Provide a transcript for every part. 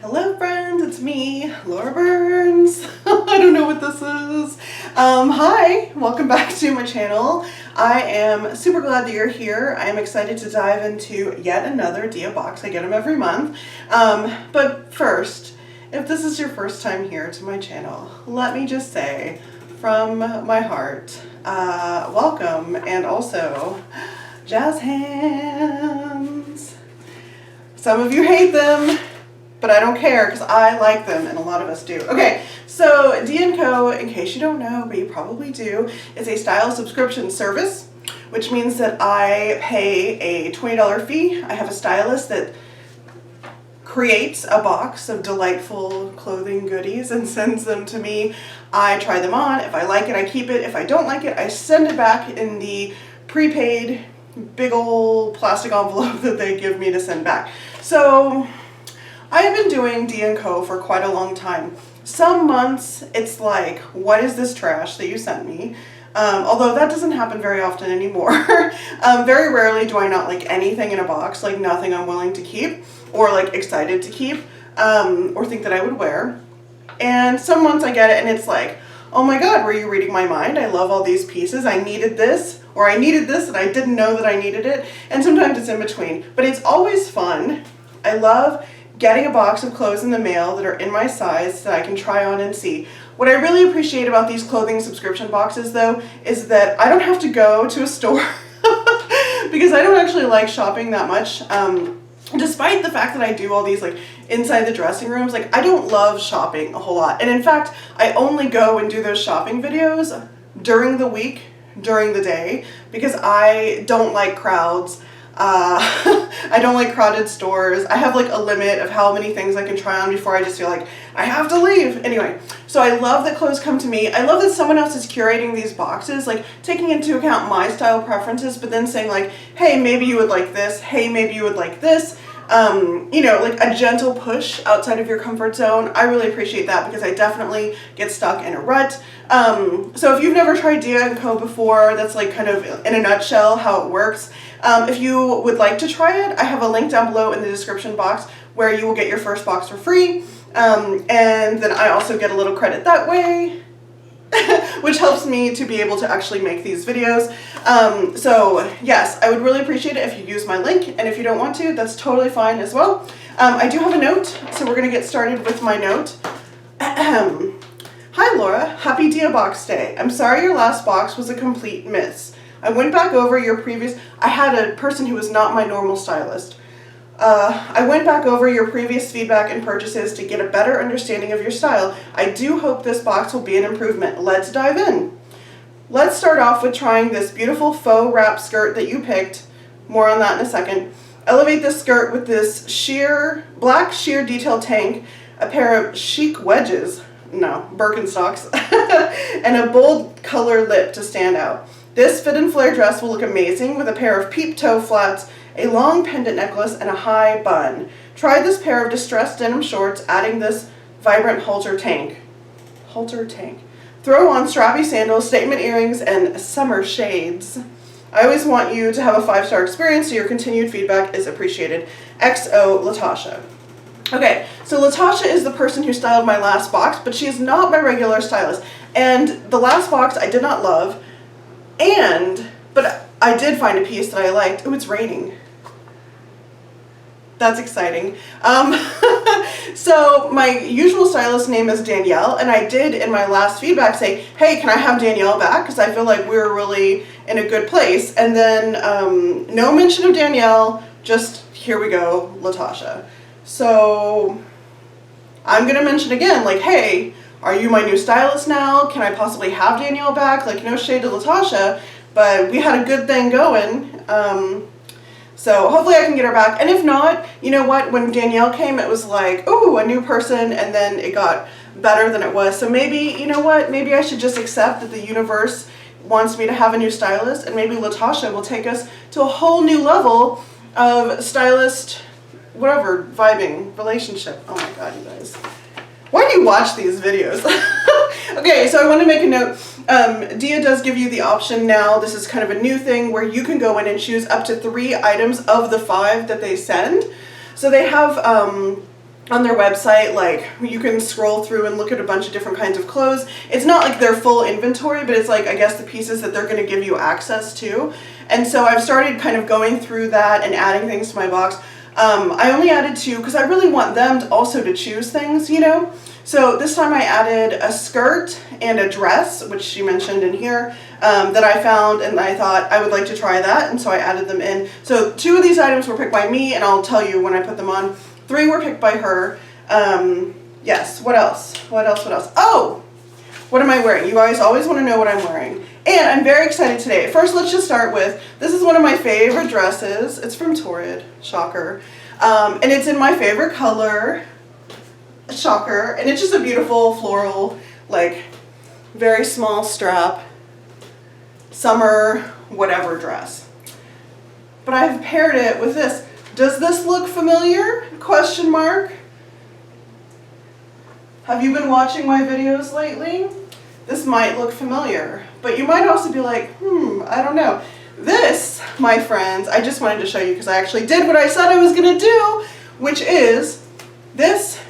Hello friends, it's me, Laura Burns. I don't know what this is. Hi, welcome back to my channel. I am super glad that you're here. I am excited to dive into yet another Dia box. I get them every month. But first, if this is your first time here to my channel, let me just say from my heart, welcome, and also jazz hands. Some of you hate them, but I don't care because I like them and a lot of us do. Okay, so Dia & Co, in case you don't know, but you probably do, is a style subscription service, which means that I pay a $20 fee. I have a stylist that creates a box of delightful clothing goodies and sends them to me. I try them on. If I like it, I keep it. If I don't like it, I send it back in the prepaid big old plastic envelope that they give me to send back. So I have been doing Dia & Co for quite a long time. Some months it's like, what is this trash that you sent me? Although that doesn't happen very often anymore. Very rarely do I not like anything in a box, like nothing I'm willing to keep or like excited to keep or think that I would wear. And some months I get it and it's like, oh my God, were you reading my mind? I love all these pieces. I needed this, or I needed this and I didn't know that I needed it. And sometimes it's in between, but it's always fun. I love getting a box of clothes in the mail that are in my size that I can try on and see. What I really appreciate about these clothing subscription boxes though, is that I don't have to go to a store because I don't actually like shopping that much. Despite the fact that I do all these like inside the dressing rooms, like I don't love shopping a whole lot. And in fact, I only go and do those shopping videos during the week, during the day, because I don't like crowds. I don't like crowded stores. I have like a limit of how many things I can try on before I just feel like I have to leave. Anyway, so I love that clothes come to me. I love that someone else is curating these boxes, like taking into account my style preferences, but then saying like, hey, maybe you would like this. Hey, maybe you would like this. You know, like a gentle push outside of your comfort zone. I really appreciate that because I definitely get stuck in a rut. So if you've never tried Dia & Co before, that's like kind of in a nutshell how it works. If you would like to try it, I have a link down below in the description box where you will get your first box for free. And then I also get a little credit that way, which helps me to be able to actually make these videos. So yes, I would really appreciate it if you use my link, and if you don't want to, that's totally fine as well. I do have a note, so we're going to get started with my note. Hi Laura, happy Dia Box Day. I'm sorry your last box was a complete miss. I went back over your previous, I had a person who was not my normal stylist. I went back over your previous feedback and purchases to get a better understanding of your style. I do hope this box will be an improvement. Let's dive in. Let's start off with trying this beautiful faux wrap skirt that you picked. More on that in a second. Elevate this skirt with this black sheer detail tank, a pair of chic wedges, no, Birkenstocks, and a bold color lip to stand out. This fit and flare dress will look amazing with a pair of peep toe flats, a long pendant necklace, and a high bun. Try this pair of distressed denim shorts, adding this vibrant halter tank. Throw on strappy sandals, statement earrings, and summer shades. I always want you to have a 5-star experience, so your continued feedback is appreciated. XO Latasha. Okay, so Latasha is the person who styled my last box, but she is not my regular stylist. And the last box I did not love, but I did find a piece that I liked. Oh, it's raining. That's exciting. So my usual stylist name is Danielle, and I did in my last feedback say, hey, can I have Danielle back? Because I feel like we were really in a good place. And then no mention of Danielle, just here we go, Latasha. So I'm going to mention again, like, hey, are you my new stylist now? Can I possibly have Danielle back? Like, no shade to Latasha, but we had a good thing going. So hopefully I can get her back. And if not, you know what? When Danielle came, it was like, ooh, a new person, and then it got better than it was. So maybe, you know what? Maybe I should just accept that the universe wants me to have a new stylist, and maybe Latasha will take us to a whole new level of stylist, whatever, vibing, relationship. Oh my God, you guys. Why do you watch these videos? Okay, so I want to make a note. Dia does give you the option now. This is kind of a new thing where you can go in and choose up to 3 items of the 5 that they send. So they have on their website, like you can scroll through and look at a bunch of different kinds of clothes. It's not like their full inventory, but it's like, I guess, the pieces that they're going to give you access to. And so I've started kind of going through that and adding things to my box. I only added 2 because I really want them to also to choose things, you know. So this time I added a skirt and a dress, which she mentioned in here, that I found, and I thought I would like to try that, and so I added them in. So 2 of these items were picked by me, and I'll tell you when I put them on. 3 were picked by her. Yes, what else? What else? What else? Oh, what am I wearing? You guys always want to know what I'm wearing. And I'm very excited today. First, let's just start with, this is one of my favorite dresses. It's from Torrid, shocker. And it's in my favorite color, shocker. And it's just a beautiful floral, like very small strap, summer, whatever dress. But I've paired it with this. Does this look familiar? Question mark. Have you been watching my videos lately? This might look familiar, but you might also be like, I don't know. This, my friends, I just wanted to show you because I actually did what I said I was gonna do, which is this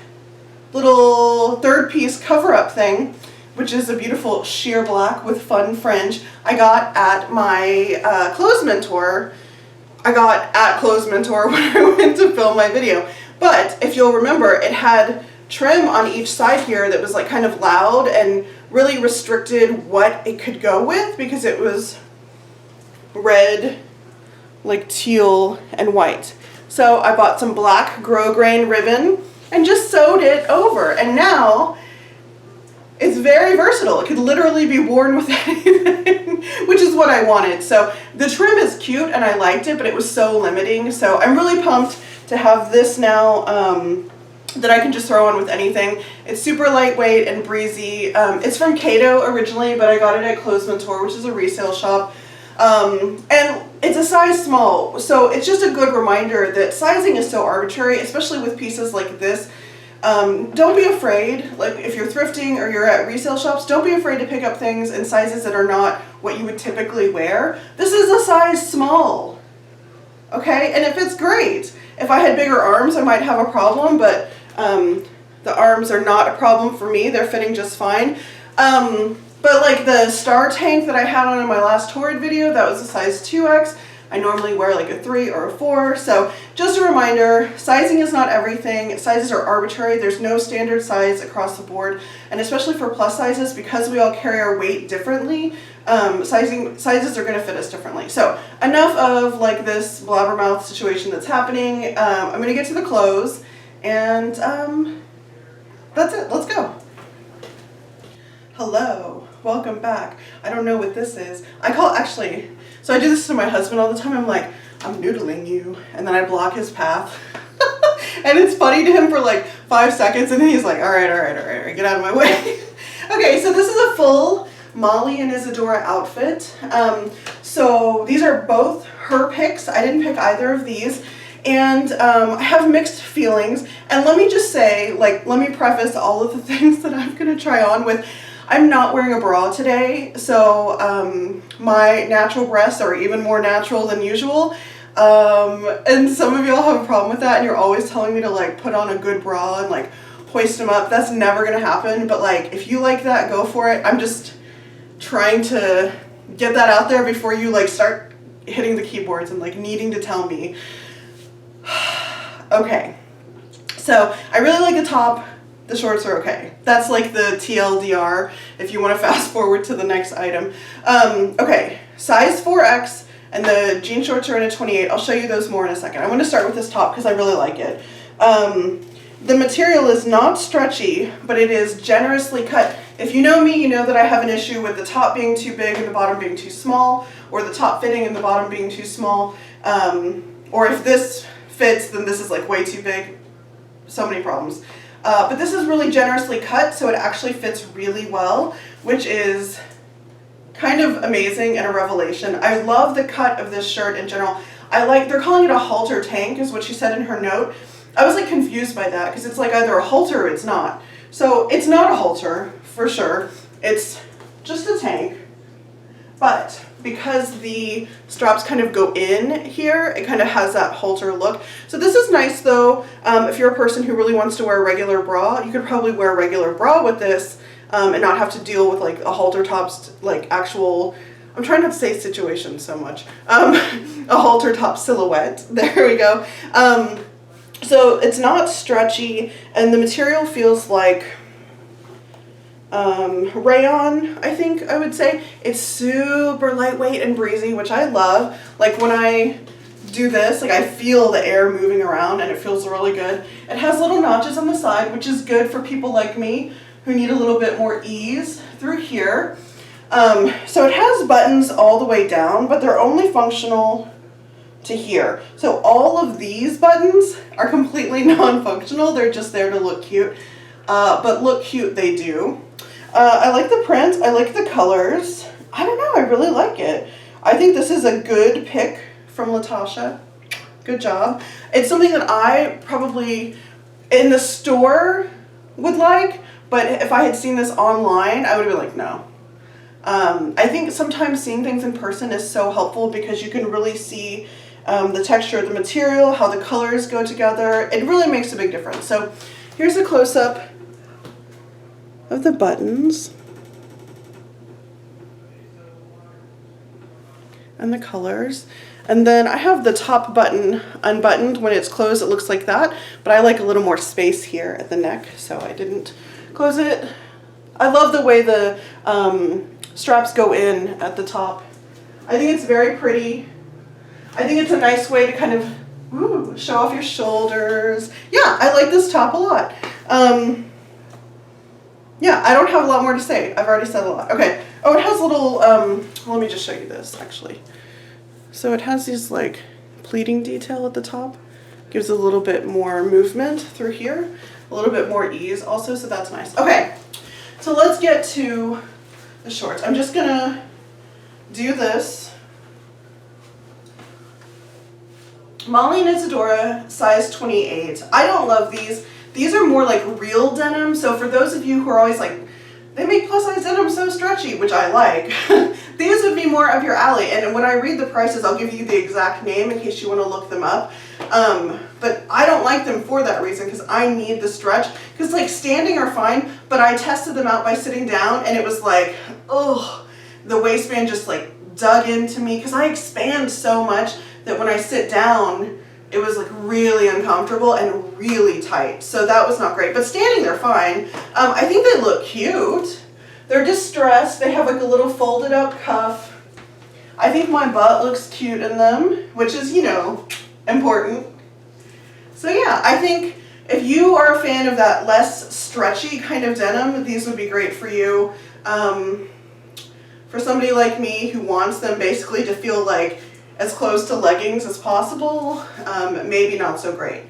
little 3rd piece cover-up thing, which is a beautiful sheer black with fun fringe I got at my Clothes Mentor. I got at Clothes Mentor when I went to film my video. But if you'll remember, it had trim on each side here that was like kind of loud and really restricted what it could go with because it was red, like teal and white. So I bought some black grosgrain ribbon and just sewed it over, and now it's very versatile. It could literally be worn with anything, which is what I wanted. So the trim is cute and I liked it, but it was so limiting. So I'm really pumped to have this now that I can just throw on with anything. It's super lightweight and breezy. It's from Cato originally, but I got it at Clothes Mentor, which is a resale shop. And it's a size small, so it's just a good reminder that sizing is so arbitrary, especially with pieces like this. Don't be afraid, like if you're thrifting or you're at resale shops, don't be afraid to pick up things in sizes that are not what you would typically wear. This is a size small, okay? And it fits great. If I had bigger arms, I might have a problem, but the arms are not a problem for me. They're fitting just fine. But like the star tank that I had on in my last Torrid video, that was a size 2X. I normally wear like a 3 or a 4. So just a reminder, sizing is not everything. Sizes are arbitrary. There's no standard size across the board. And especially for plus sizes, because we all carry our weight differently, sizes are going to fit us differently. So enough of like this blabbermouth situation that's happening. I'm going to get to the clothes, and that's it. Let's go. Hello, welcome back. I don't know what this is. So I do this to my husband all the time. I'm like, I'm noodling you, and then I block his path. And it's funny to him for like 5 seconds, and then he's like, all right, get out of my way. Okay, so this is a full Molly and Isadora outfit. So these are both her picks. I didn't pick either of these. And I have mixed feelings. And let me just say, like, let me preface all of the things that I'm going to try on with. I'm not wearing a bra today, so my natural breasts are even more natural than usual. And some of y'all have a problem with that, and you're always telling me to like put on a good bra and like hoist them up. That's never going to happen. But like, if you like that, go for it. I'm just trying to get that out there before you like start hitting the keyboards and like needing to tell me. Okay, so I really like the top. The shorts are okay. That's like the TLDR if you want to fast forward to the next item. Okay, size 4X, and the jean shorts are in a 28. I'll show you those more in a second. I want to start with this top because I really like it. The material is not stretchy, but it is generously cut. If you know me, you know that I have an issue with the top being too big and the bottom being too small, or the top fitting and the bottom being too small. Or if this fits, then this is like way too big. So many problems. But this is really generously cut, so it actually fits really well, which is kind of amazing and a revelation. I love the cut of this shirt in general. They're calling it a halter tank, is what she said in her note. I was like confused by that, because it's like either a halter or it's not. So it's not a halter, for sure. It's just a tank, but because the straps kind of go in here, it kind of has that halter look. So this is nice though. If you're a person who really wants to wear a regular bra, you could probably wear a regular bra with this and not have to deal with like a halter tops, like actual, I'm trying not to say situation so much, a halter top silhouette. There we go. So it's not stretchy, and the material feels like rayon, I think I would say. It's super lightweight and breezy, which I love. Like when I do this, like I feel the air moving around and it feels really good. It has little notches on the side, which is good for people like me who need a little bit more ease through here. So it has buttons all the way down, but they're only functional to here. So all of these buttons are completely non-functional. They're just there to look cute, but look cute they do. I like the print. I like the colors. I don't know. I really like it. I think this is a good pick from Latasha. Good job. It's something that I probably in the store would like, but if I had seen this online, I would have been like, no. I think sometimes seeing things in person is so helpful because you can really see the texture of the material, how the colors go together. It really makes a big difference. So here's a close-up of the buttons and the colors. And then I have the top button unbuttoned. When it's closed, it looks like that, but I like a little more space here at the neck, so I didn't close it. I love the way the straps go in at the top. I think it's very pretty. I think it's a nice way to kind of show off your shoulders. Yeah, I like this top a lot. Yeah, I don't have a lot more to say. I've already said a lot. Okay. Oh, it has little, let me just show you this actually. So it has these like pleating detail at the top. Gives a little bit more movement through here. A little bit more ease also, so that's nice. Okay, so let's get to the shorts. I'm just gonna do this. Molly and Isadora, size 28. I don't love these. These are more like real denim, so for those of you who are always like, they make plus size denim so stretchy, which I like, these would be more up your alley. And when I read the prices, I'll give you the exact name in case you want to look them up. But I don't like them for that reason because I need the stretch. Because like standing are fine, but I tested them out by sitting down and it was like, oh, the waistband just like dug into me because I expand so much that when I sit down, it was like really uncomfortable and really tight. So that was not great, but standing they're fine. I think they look cute. They're distressed. They have like a little folded up cuff. I think my butt looks cute in them, which is, you know, important. So yeah, I think if you are a fan of that less stretchy kind of denim, these would be great for you. For somebody like me who wants them basically to feel like as close to leggings as possible, maybe not so great.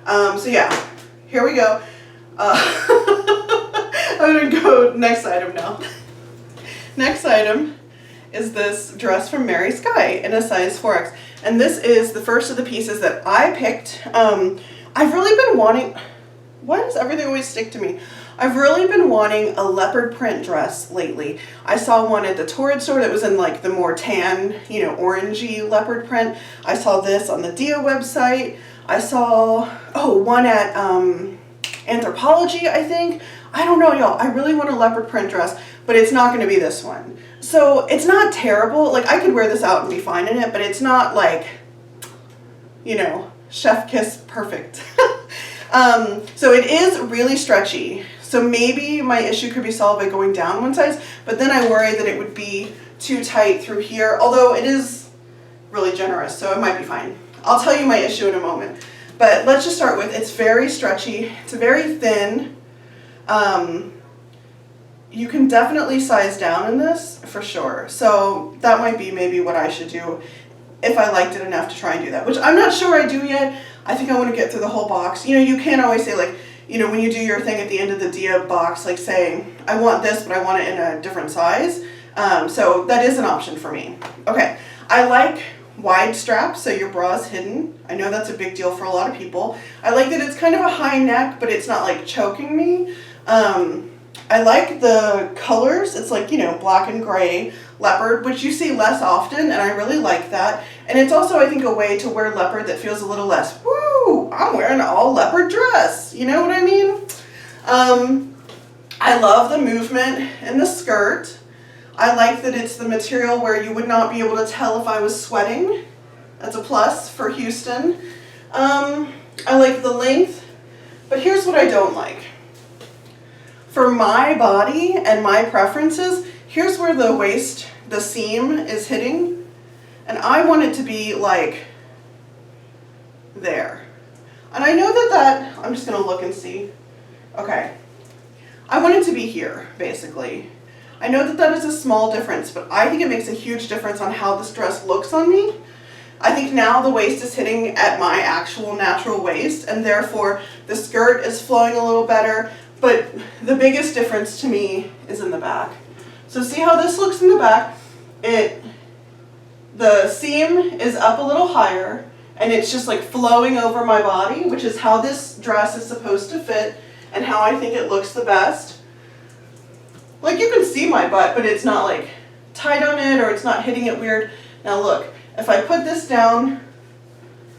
So yeah, here we go. I'm gonna go next item now. Next item is this dress from Mary Sky in a size 4X. And this is the first of the pieces that I picked. I've really been wanting, why does everything always stick to me? I've really been wanting a leopard print dress lately. I saw one at the Torrid store that was in like the more tan, you know, orangey leopard print. I saw this on the Dia website. I saw, one at Anthropologie, I think. I don't know, y'all. I really want a leopard print dress, but it's not going to be this one. So it's not terrible. Like I could wear this out and be fine in it, but it's not like, you know, chef kiss perfect. So it is really stretchy. So maybe my issue could be solved by going down one size, but then I worry that it would be too tight through here, although it is really generous, so it might be fine. I'll tell you my issue in a moment. But let's just start with, it's very stretchy, it's very thin. You can definitely size down in this, for sure. So that might be maybe what I should do if I liked it enough to try and do that, which I'm not sure I do yet. I think I want to get through the whole box. You know, you can't always say like, you know, when you do your thing at the end of the Dia box, like saying, I want this, but I want it in a different size. So that is an option for me. Okay, I like wide straps, so your bra is hidden. I know that's a big deal for a lot of people. I like that it's kind of a high neck, but it's not like choking me. I like the colors. It's like, you know, black and gray, leopard, which you see less often, and I really like that. And it's also, I think, a way to wear leopard that feels a little less, woo, I'm wearing an all leopard dress. You know what I mean? I love the movement in the skirt. I like that it's the material where you would not be able to tell if I was sweating. That's a plus for Houston. I like the length, but here's what I don't like. For my body and my preferences, here's where the waist, the seam is hitting, and I want it to be like there. And I know that I'm just gonna look and see. Okay, I want it to be here, basically. I know that that is a small difference, but I think it makes a huge difference on how this dress looks on me. I think now the waist is hitting at my actual natural waist, and therefore the skirt is flowing a little better, but the biggest difference to me is in the back. So see how this looks in the back? The seam is up a little higher, and it's just like flowing over my body, which is how this dress is supposed to fit and how I think it looks the best. Like, you can see my butt, but it's not like tight on it, or it's not hitting it weird. Now look, if I put this down,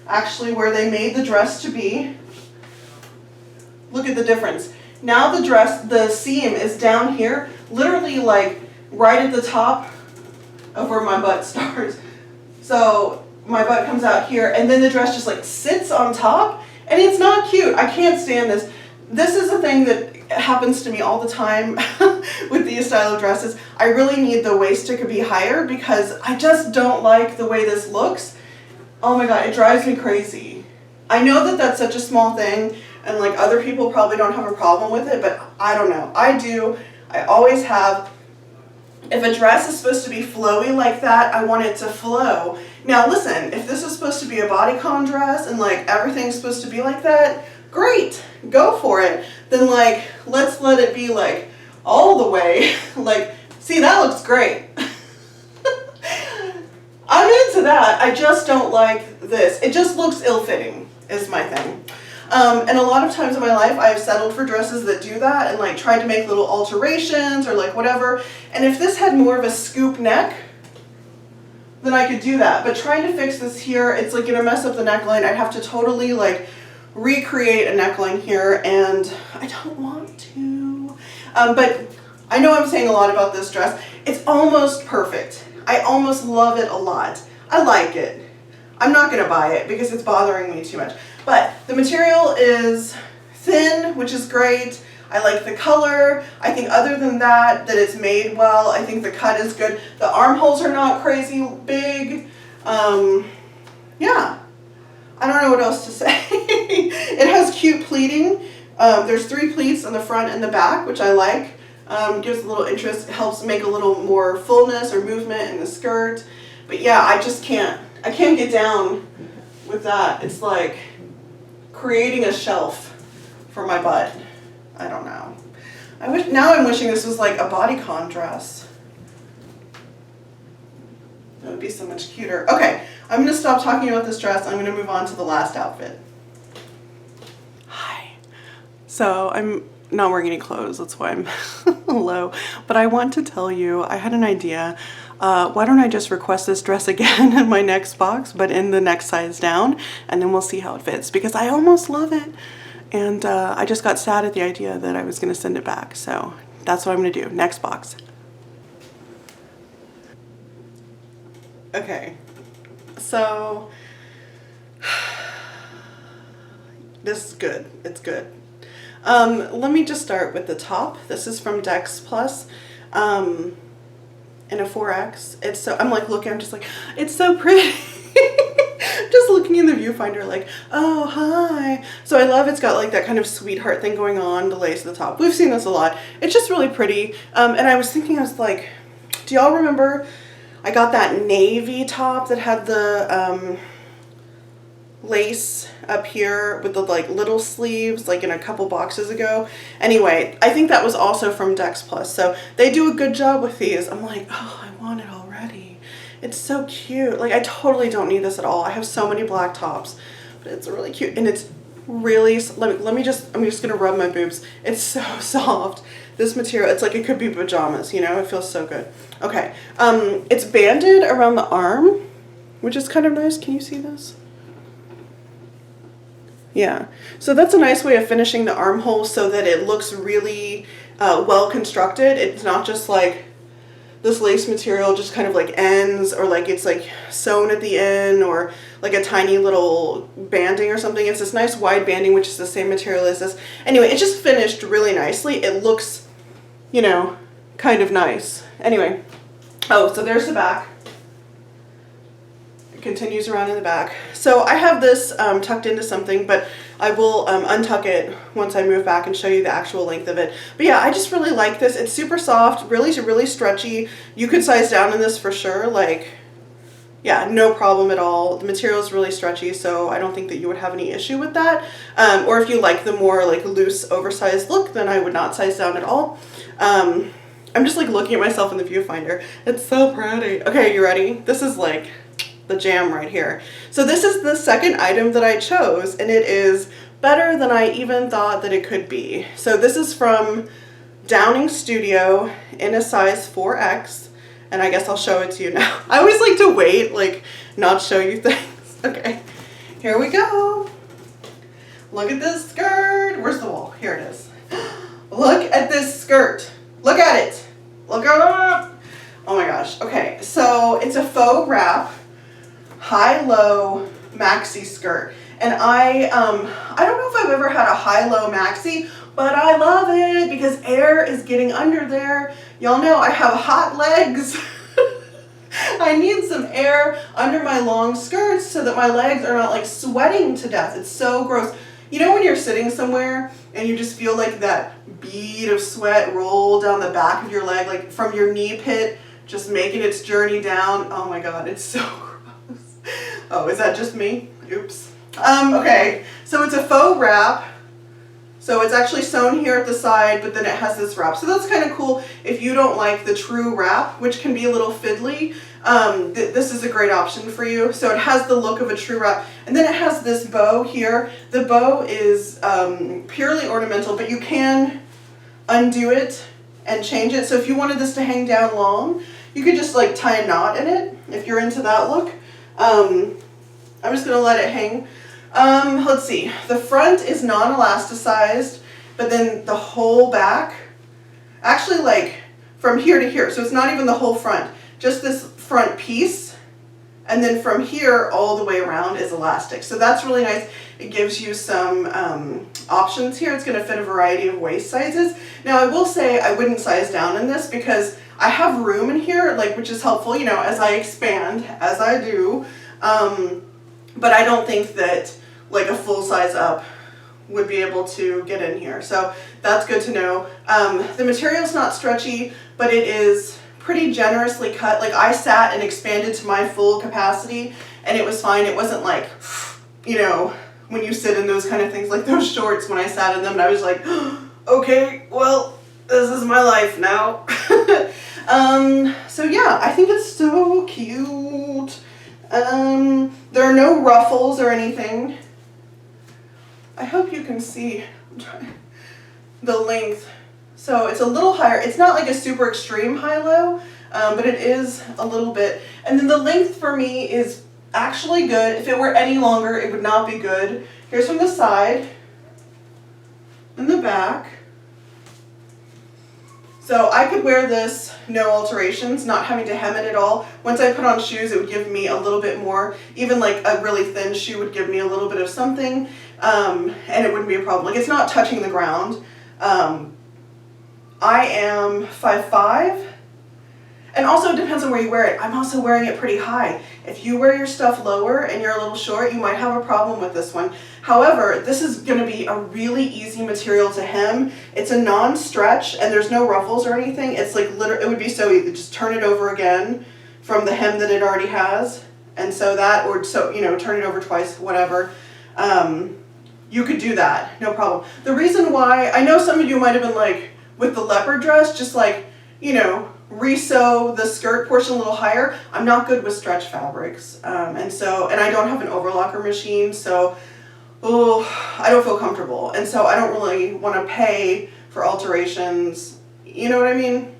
actually where they made the dress to be, look at the difference. Now the dress, the seam is down here, literally like right at the top of where my butt starts. So my butt comes out here, and then the dress just like sits on top, and it's not cute. I can't stand this. This is a thing that happens to me all the time with these style of dresses. I really need the waist to be higher because I just don't like the way this looks. Oh my God, it drives me crazy. I know that that's such a small thing, and like other people probably don't have a problem with it, but I don't know. I do. I always have. If a dress is supposed to be flowy like that, I want it to flow. Now listen, if this is supposed to be a bodycon dress and like everything's supposed to be like that, great, go for it. Then like, let's let it be like all the way. Like, see, that looks great. I'm into that. I just don't like this. It just looks ill-fitting is my thing. And a lot of times in my life, I've settled for dresses that do that and like tried to make little alterations or like whatever. And if this had more of a scoop neck, then I could do that. But trying to fix this here, it's like gonna mess up the neckline. I'd have to totally like recreate a neckline here, and I don't want to. But I know I'm saying a lot about this dress. It's almost perfect. I almost love it a lot. I like it. I'm not gonna buy it because it's bothering me too much. But the material is thin, which is great. I like the color. I think other than that, that it's made well. I think the cut is good. The armholes are not crazy big. Yeah. I don't know what else to say. It has cute pleating. There's 3 pleats on the front and the back, which I like. Gives a little interest, helps make a little more fullness or movement in the skirt. But yeah, I can't get down with that. It's like creating a shelf for my butt. I don't know. Now I'm wishing this was like a bodycon dress. That would be so much cuter. Okay, I'm gonna stop talking about this dress. I'm gonna move on to the last outfit. Hi. So I'm not wearing any clothes, that's why I'm low. But I want to tell you, I had an idea. Why don't I just request this dress again in my next box, but in the next size down, and then we'll see how it fits, because I almost love it. And I just got sad at the idea that I was gonna send it back. So that's what I'm gonna do, next box. Okay, so this is good, it's good. Let me just start with the top. This is from Dex Plus, in a 4X. It's so, I'm like looking, I'm just like, it's so pretty. Just looking in the viewfinder like, oh, hi. So I love it's got like that kind of sweetheart thing going on, the lace at the top. We've seen this a lot. It's just really pretty. And I was thinking, I was like, do y'all remember I got that navy top that had the lace up here with the like little sleeves like in a couple boxes ago? Anyway, I think that was also from Dex Plus. So they do a good job with these. I'm like, oh, I want it already. It's so cute. Like, I totally don't need this at all. I have so many black tops, but it's really cute, and it's really, I'm just gonna rub my boobs. It's so soft. This material, it's like it could be pajamas, you know, it feels so good. Okay, it's banded around the arm, which is kind of nice. Can you see this? Yeah, so that's a nice way of finishing the armhole so that it looks really well constructed. It's not just like this lace material just kind of like ends, or like it's like sewn at the end, or like a tiny little banding or something. It's this nice wide banding, which is the same material as this. Anyway, it just finished really nicely. It looks, you know, kind of nice. Anyway, oh, so there's the back. It continues around in the back. So I have this tucked into something, but I will untuck it once I move back and show you the actual length of it. But yeah, I just really like this. It's super soft, really stretchy. You could size down in this for sure. Like, yeah, no problem at all. The material is really stretchy, so I don't think that you would have any issue with that. Or if you like the more like loose, oversized look, then I would not size down at all. I'm just like looking at myself in the viewfinder. It's so pretty. Okay, you ready? This is like the jam right here. So this is the second item that I chose, and it is better than I even thought that it could be. So this is from Downing Studio in a size 4X, and I guess I'll show it to you now. I always like to wait, like not show you things. Okay, here we go. Look at this skirt. Where's the wall? Here it is. Look at this skirt. Look at it. Look at it. Oh my gosh. Okay, so it's a faux wrap, high-low maxi skirt, and I don't know if I've ever had a high-low maxi, but I love it because air is getting under there. Y'all know I have hot legs. I need some air under my long skirts so that my legs are not like sweating to death. It's so gross. You know when you're sitting somewhere and you just feel like that bead of sweat roll down the back of your leg, like from your knee pit, just making its journey down? Oh my God, it's so gross. Oh, is that just me? Oops. Okay, so it's a faux wrap. So it's actually sewn here at the side, but then it has this wrap. So that's kind of cool if you don't like the true wrap, which can be a little fiddly. This is a great option for you. So it has the look of a true wrap. And then it has this bow here. The bow is purely ornamental, but you can undo it and change it. So if you wanted this to hang down long, you could just like tie a knot in it if you're into that look. I'm just gonna let it hang. Let's see, the front is non-elasticized, but then the whole back, actually like from here to here, so it's not even the whole front, just this front piece, and then from here all the way around is elastic. So that's really nice. It gives you some options here. It's going to fit a variety of waist sizes. Now I will say I wouldn't size down in this because I have room in here, like, which is helpful, you know, as I expand, as I do, but I don't think that like a full size up would be able to get in here. So that's good to know. The material's not stretchy, but it is pretty generously cut. Like I sat and expanded to my full capacity and it was fine. It wasn't like, you know, when you sit in those kind of things, like those shorts, when I sat in them and I was like, okay, well, this is my life now. So yeah, I think it's so cute. There are no ruffles or anything. I hope you can see the length. So it's a little higher. It's not like a super extreme high-low, but it is a little bit. And then the length for me is actually good. If it were any longer, it would not be good. Here's from the side and the back. So I could wear this, no alterations, not having to hem it at all. Once I put on shoes, it would give me a little bit more. Even like a really thin shoe would give me a little bit of something, and it wouldn't be a problem. Like it's not touching the ground. I am 5'5", and also it depends on where you wear it. I'm also wearing it pretty high. If you wear your stuff lower and you're a little short, you might have a problem with this one. However, this is going to be a really easy material to hem. It's a non-stretch and there's no ruffles or anything. It's like literally, it would be so easy. Just turn it over again from the hem that it already has, and sew that, or so, you know, turn it over twice, whatever. You could do that, no problem. The reason why, I know some of you might have been like, with the leopard dress, just like, you know, re-sew the skirt portion a little higher. I'm not good with stretch fabrics, and I don't have an overlocker machine, so oh, I don't feel comfortable. And so I don't really want to pay for alterations. You know what I mean?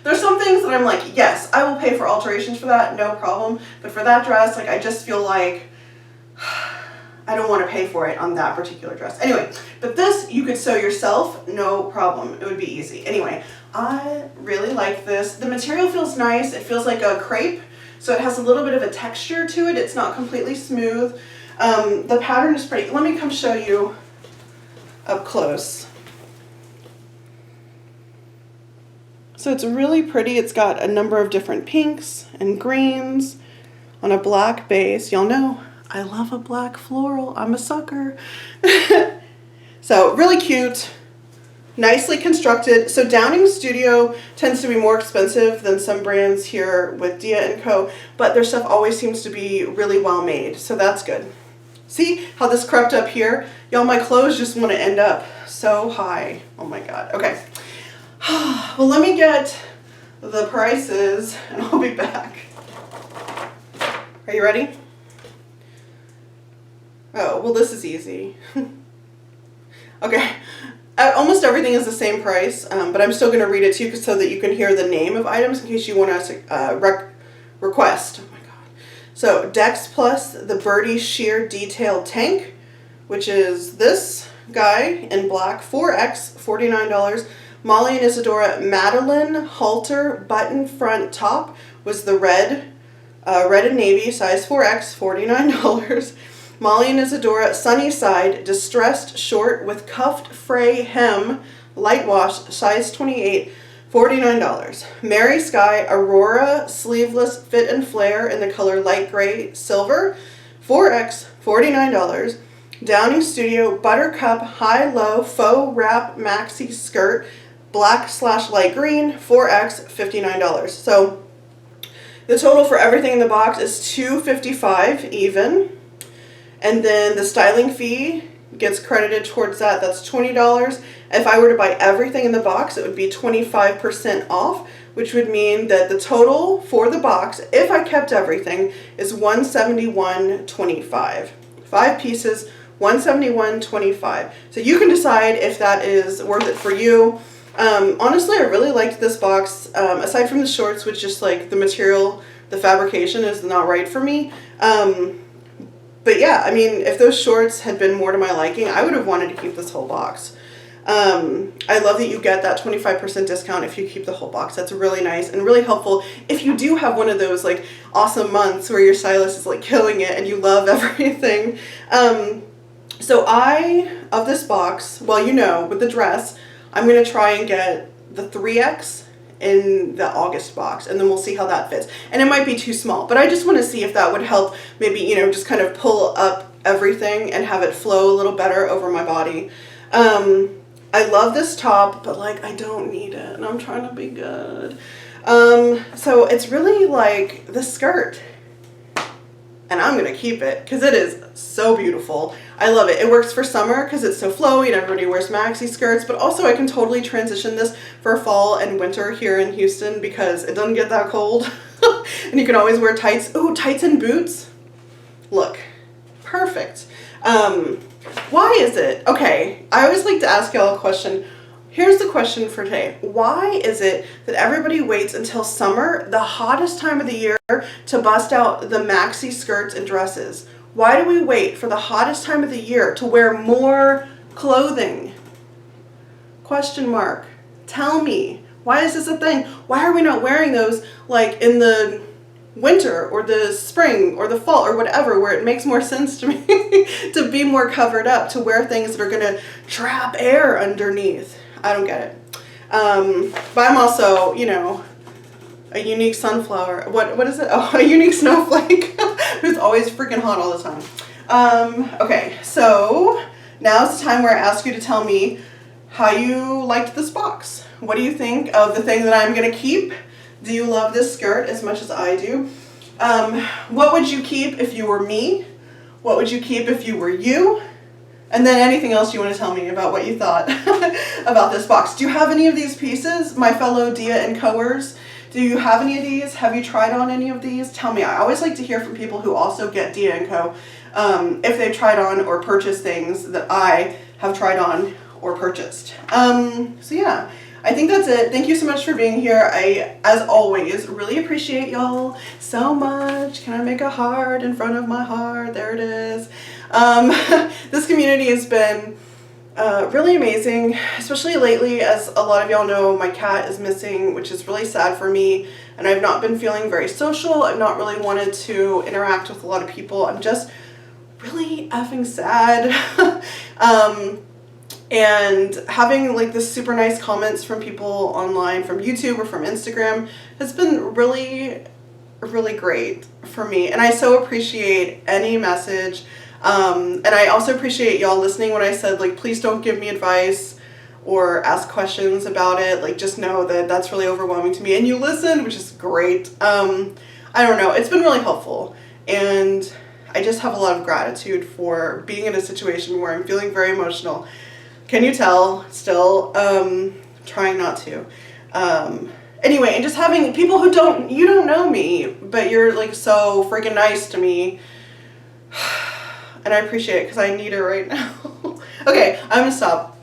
There's some things that I'm like, yes, I will pay for alterations for that, no problem. But for that dress, like, I just feel like I don't want to pay for it on that particular dress. Anyway, but this you could sew yourself, no problem. It would be easy. Anyway, I really like this. The material feels nice. It feels like a crepe, so it has a little bit of a texture to it. It's not completely smooth. The pattern is pretty. Let me come show you up close. So it's really pretty. It's got a number of different pinks and greens on a black base. Y'all know I love a black floral. I'm a sucker. So really cute, nicely constructed. So Downing Studio tends to be more expensive than some brands here with Dia & Co, but their stuff always seems to be really well made. So that's good. See how this crept up here? Y'all, my clothes just want to end up so high. Oh my God. Okay. Well, let me get the prices and I'll be back. Are you ready? Oh, well, this is easy. Okay. Almost everything is the same price, but I'm still going to read it to you so that you can hear the name of items in case you want to request. Oh my God. So Dex Plus, the Birdie Sheer Detailed Tank, which is this guy in black, 4X, $49. Molly and Isadora Madeline halter button front top was the red and navy, size 4X, $49. Molly and Isadora Sunnyside distressed short with cuffed fray hem, light wash, size 28, $49. Mary Sky Aurora sleeveless fit and flare in the color light gray silver, 4X, $49. Downing Studio Buttercup high-low faux wrap maxi skirt, black/light green, 4X, $59. So the total for everything in the box is $255 even. And then the styling fee gets credited towards that. That's $20. If I were to buy everything in the box, it would be 25% off, which would mean that the total for the box, if I kept everything, is $171.25. 5 pieces, $171.25. So you can decide if that is worth it for you. Honestly, I really liked this box. Aside from the shorts, which just like the material, the fabrication is not right for me. But yeah, I mean, if those shorts had been more to my liking, I would have wanted to keep this whole box. I love that you get that 25% discount if you keep the whole box. That's really nice and really helpful if you do have one of those like awesome months where your stylist is like killing it and you love everything. So of this box, well, you know, with the dress, I'm going to try and get the 3X in the August box, and then we'll see how that fits. And it might be too small, but I just want to see if that would help maybe, you know, just kind of pull up everything and have it flow a little better over my body. I love this top, but like I don't need it and I'm trying to be good. So it's really like the skirt, and I'm going to keep it because it is so beautiful. I love it. It works for summer because it's so flowy and everybody wears maxi skirts, but also I can totally transition this for fall and winter here in Houston because it doesn't get that cold. And you can always wear tights. Ooh, tights and boots. Look, perfect. Why is it? Okay, I always like to ask y'all a question. Here's the question for today. Why is it that everybody waits until summer, the hottest time of the year, to bust out the maxi skirts and dresses? Why do we wait for the hottest time of the year to wear more clothing? Question mark. Tell me. Why is this a thing? Why are we not wearing those like in the winter or the spring or the fall or whatever, where it makes more sense to me to be more covered up, to wear things that are going to trap air underneath? I don't get it. But I'm also, you know, a unique sunflower. What is it? Oh, a unique snowflake who's always freaking hot all the time. Okay, so now's the time where I ask you to tell me how you liked this box. What do you think of the thing that I'm going to keep? Do you love this skirt as much as I do? What would you keep if you were me? What would you keep if you were you? And then anything else you want to tell me about what you thought about this box. Do you have any of these pieces, my fellow Dia and Coers? Do you have any of these? Have you tried on any of these? Tell me. I always like to hear from people who also get Dia & Co. if they've tried on or purchased things that I have tried on or purchased. So yeah, I think that's it. Thank you so much for being here. I, as always, really appreciate y'all so much. Can I make a heart in front of my heart? There it is. This community has been really amazing, especially lately, as a lot of y'all know, my cat is missing, which is really sad for me, and I've not been feeling very social. I've not really wanted to interact with a lot of people. I'm just really effing sad. And having like this super nice comments from people online, from YouTube or from Instagram, has been really, really great for me. And I so appreciate any message. And I also appreciate y'all listening when I said, like, please don't give me advice or ask questions about it. Like, just know that that's really overwhelming to me. And you listened, which is great. I don't know. It's been really helpful. And I just have a lot of gratitude for being in a situation where I'm feeling very emotional. Can you tell? Still, trying not to. Anyway, and just having people who you don't know me, but you're like so freaking nice to me. And I appreciate it because I need it right now. Okay, I'm gonna stop.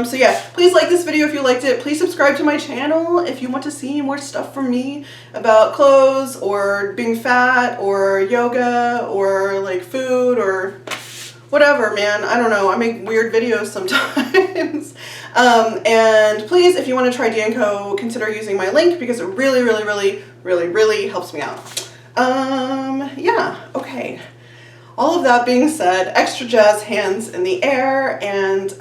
So yeah, please like this video if you liked it. Please subscribe to my channel if you want to see more stuff from me about clothes or being fat or yoga or like food or whatever, man. I don't know. I make weird videos sometimes. And please, if you want to try D&Co, consider using my link because it really, really, really, really, really helps me out. Yeah, okay. All of that being said, extra jazz hands in the air, and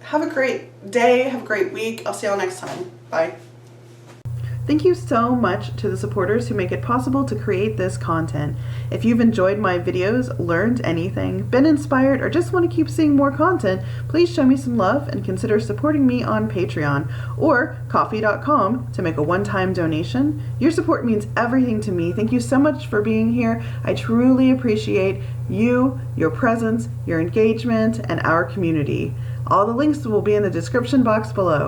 have a great day, have a great week. I'll see y'all next time. Bye. Thank you so much to the supporters who make it possible to create this content. If you've enjoyed my videos, learned anything, been inspired, or just want to keep seeing more content, please show me some love and consider supporting me on Patreon or ko-fi.com to make a one-time donation. Your support means everything to me. Thank you so much for being here. I truly appreciate you, your presence, your engagement, and our community. All the links will be in the description box below.